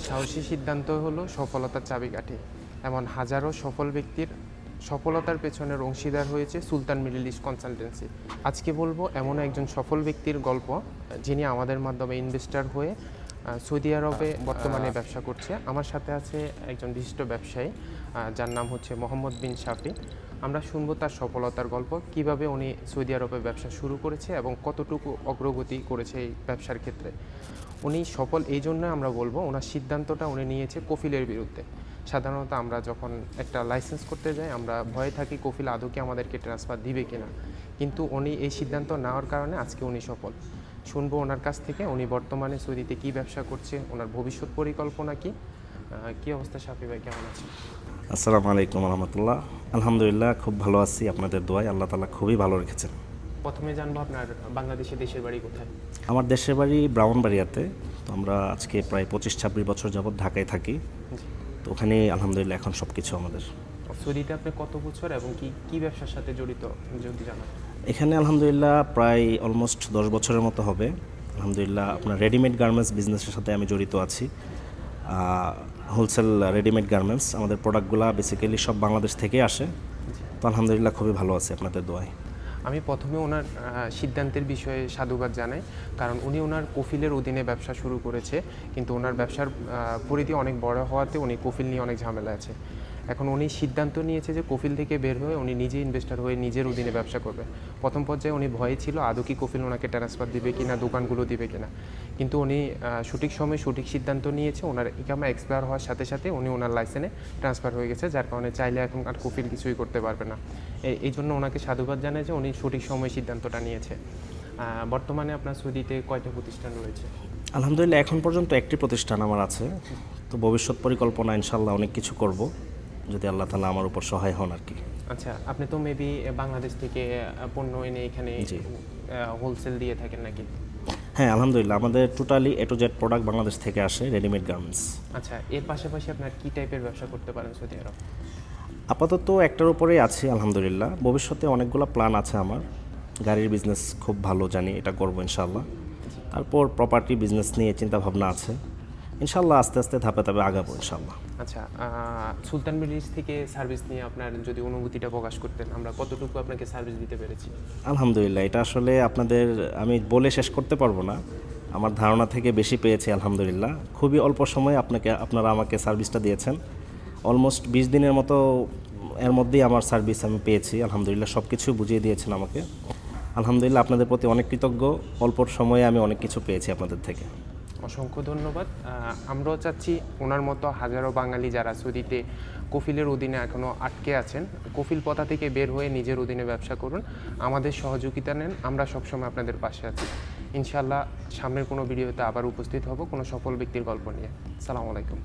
সাহসী সিদ্ধান্ত হলো সফলতার চাবিকাঠি। এমন হাজারো সফল ব্যক্তির সফলতার পেছনের অংশীদার হয়েছে সুলতান মিডল ইস্ট কনসালটেন্সি। আজকে বলবো এমন একজন সফল ব্যক্তির গল্প, যিনি আমাদের মাধ্যমে ইনভেস্টর হয়ে সৌদি আরবে বর্তমানে ব্যবসা করছে। আমার সাথে আছে একজন বিশিষ্ট ব্যবসায়ী, যার নাম হচ্ছে মোহাম্মদ বিন শাফি। আমরা শুনবো তার সফলতার গল্প, কিভাবে উনি সৌদি আরবে ব্যবসা শুরু করেছে এবং কতটুকু অগ্রগতি করেছে এই ব্যবসার ক্ষেত্রে। উনি সফল এই জন্য আমরা বলবো, ওনার সিদ্ধান্তটা উনি নিয়েছে কফিলের বিরুদ্ধে। সাধারণত আমরা যখন একটা লাইসেন্স করতে যাই, আমরা ভয়ে থাকি কফিল আদৌ কি আমাদেরকে ট্রান্সফার দিবে কিনা, কিন্তু উনি এই সিদ্ধান্ত নেওয়ার কারণে আজকে উনি সফল। শুনবো ওনার কাছ থেকে উনি বর্তমানে সৌদিতে কী ব্যবসা করছে, ওনার ভবিষ্যৎ পরিকল্পনা কী অবস্থা। শাফি ভাই কেমন আছেন? আসসালামু আলাইকুম রহমতুল্লাহ। আলহামদুলিল্লাহ, খুব ভালো আছি। আপনাদের দোয়ায় আল্লাহ তাআলা খুবই ভালো রেখেছেন। প্রথমে জানবো আপনার বাংলাদেশে দেশের বাড়ি কোথায়? আমার দেশের বাড়ি ব্রাহ্মণবাড়িয়াতে। তো আমরা আজকে প্রায় 25-26 বছর যাবৎ ঢাকায় থাকি। তো ওখানে আলহামদুলিল্লাহ এখন সব কিছু আমাদের। সৌদিতে আপনি কত বছর এবং কি ব্যবসার সাথে জড়িত যদি জানান? এখানে আলহামদুলিল্লাহ প্রায় অলমোস্ট 10 বছরের মতো হবে। আলহামদুলিল্লাহ আপনার রেডিমেড গার্মেন্টস বিজনেসের সাথে আমি জড়িত আছি। হোলসেল রেডিমেড গার্মেন্টস, আমাদের প্রোডাক্টগুলো বেসিক্যালি সব বাংলাদেশ থেকে আসে। তো আলহামদুলিল্লাহ খুবই ভালো আছে আপনাদের দোয়ায়। আমি প্রথমে ওনার সিদ্ধান্তের বিষয়ে সাধুবাদ জানাই, কারণ উনি ওনার কফিলের অধীনে ব্যবসা শুরু করেছে, কিন্তু ওনার ব্যবসার পরিধি অনেক বড় হওয়াতে উনি কফিল নিয়ে অনেক ঝামেলা আছে। এখন উনি সিদ্ধান্ত নিয়েছে যে কফিল থেকে বের হয়ে উনি নিজে ইনভেস্টর হয়ে নিজের অধীনে ব্যবসা করবে। প্রথম পর্যায়ে উনি ভয়ে ছিল আদৌ কি কফিল ওনাকে ট্রান্সফার দিবে কিনা, দোকানগুলো দিবে কিনা, কিন্তু উনি সঠিক সময়ে সঠিক সিদ্ধান্ত নিয়েছে। ওনার ইকামা এক্সপায়ার হওয়ার সাথে সাথে উনি ওনার লাইসেন্সে ট্রান্সফার হয়ে গেছে, যার কারণে চাইলে এখন আর কফিল কিছুই করতে পারবে না। এই জন্য ওনাকে সাধুবাদ জানায় যে উনি সঠিক সময়ে সিদ্ধান্তটা নিয়েছে। বর্তমানে আপনার সৌদিতে কয়টা প্রতিষ্ঠান রয়েছে? আলহামদুলিল্লাহ এখন পর্যন্ত একটি প্রতিষ্ঠান আমার আছে। তো ভবিষ্যৎ পরিকল্পনা ইনশাল্লাহ অনেক কিছু করব, যদি আল্লাহ তাআলা আমার উপর সহায় হন আর কি। আচ্ছা, আপনি তো মেবি বাংলাদেশ থেকে পণ্য এনে এখানে হোলসেল দিয়ে থাকেন নাকি? হ্যাঁ, আলহামদুলিল্লাহ আমাদের totally A to Z product Bangladesh থেকে আসে, রেডিমেড গার্মেন্টস। আচ্ছা, এর পাশাপাশি আপনার কী টাইপের ব্যবসা করতে পারেন সৌদি আরব? আপাতত একটার উপরেই আছি আলহামদুলিল্লাহ। ভবিষ্যতে অনেকগুলো প্ল্যান আছে আমার। গাড়ির বিজনেস খুব ভালো জানি, এটা করবো ইনশাল্লাহ। তারপর প্রপার্টি বিজনেস নিয়ে চিন্তা ভাবনা আছে ইনশাল্লাহ। আস্তে আস্তে ধাপে ধাপে আগাবো ইনশাল্লাহ। আচ্ছা, সুলতান মিডল ইস্ট থেকে সার্ভিস নিয়ে আপনার যদি অনুভূতিটা প্রকাশ করতেন, আমরা কতটুকু আপনাকে সার্ভিস দিতে পেরেছি? আলহামদুলিল্লাহ, এটা আসলে আপনাদের আমি বলে শেষ করতে পারবো না। আমার ধারণা থেকে বেশি পেয়েছি আলহামদুলিল্লাহ। খুবই অল্প সময়ে আপনারা আমাকে সার্ভিসটা দিয়েছেন। অলমোস্ট 20 দিনের মতো এর মধ্যেই আমার সার্ভিস আমি পেয়েছি আলহামদুলিল্লাহ। সব কিছু বুঝিয়ে দিয়েছেন আমাকে আলহামদুলিল্লাহ। আপনাদের প্রতি অনেক কৃতজ্ঞ। অল্প সময়ে আমি অনেক কিছু পেয়েছি আপনাদের থেকে। অসংখ্য ধন্যবাদ। আমরাও চাচ্ছি ওনার মতো হাজারো বাঙালি যারা সৌদিতে কফিলের অধীনে এখনও আটকে আছেন, কফিল পথা থেকে বের হয়ে নিজের অধীনে ব্যবসা করুন, আমাদের সহযোগিতা নেন। আমরা সবসময় আপনাদের পাশে আছি। ইনশাআল্লাহ সামনের কোনো ভিডিওতে আবার উপস্থিত হব কোনো সফল ব্যক্তির গল্প নিয়ে। আসসালামু আলাইকুম।